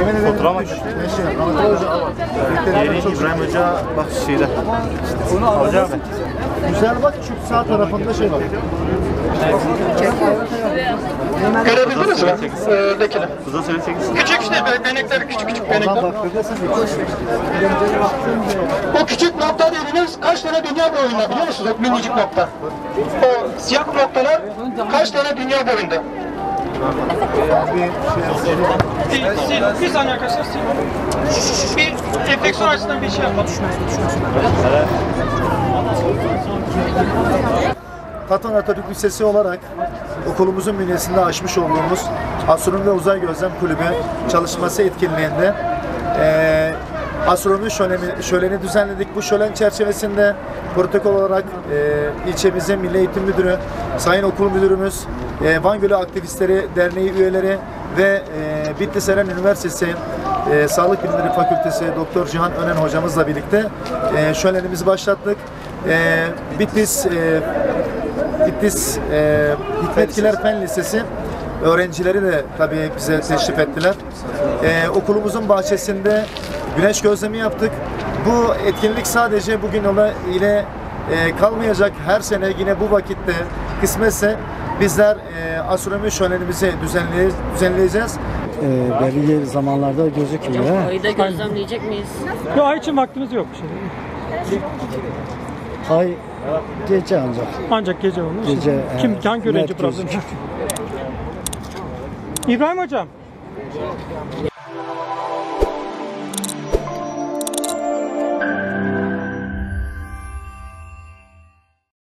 Fotoğraf makinesi. Yeni İbrahim Hoca bak şeyde. Hocam. Güzel bak şu sağ tarafında şey var. Görebildiniz mi? Ördekini. Buza söyle 8. Küçük işte benekler, küçük benekler. Baktığında O küçük nokta dediğiniz kaç tane dünya boyunda biliyor musunuz? O minicik nokta. O siyah noktalar kaç tane dünya boyunda? Bir saniye arkadaşlar. Bir enfeksiyon açısından bir şey yapalım. Taton Atatürk Lisesi olarak okulumuzun bünyesinde açmış olduğumuz Astronomi ve Uzay Gözlem Kulübü çalışması etkinliğinde astronomi şöleni düzenledik. Bu şölen çerçevesinde protokol olarak ilçemizin Milli Eğitim Müdürü, Sayın Okul Müdürümüz, Van Gölü Aktivistleri Derneği üyeleri ve Bitlis Eren Üniversitesi Sağlık Bilimleri Fakültesi Doktor Cihan Önen hocamızla birlikte şölenimizi başlattık. Bitlis Hikmetkiler Fen Lisesi öğrencileri de tabii bize teşrif ettiler. Okulumuzun bahçesinde güneş gözlemi yaptık. Bu etkinlik sadece bugün ile kalmayacak. Her sene yine bu vakitte kısmetse bizler astronomi şölenimizi düzenleyeceğiz. Belli zamanlarda gözüküyor. Ayı da gözlemleyecek miyiz? Yok, ay için vaktimiz yok. Ay gece ancak. Ancak gece olur. Gece, Kim hangi öğrenci net problem? İbrahim hocam.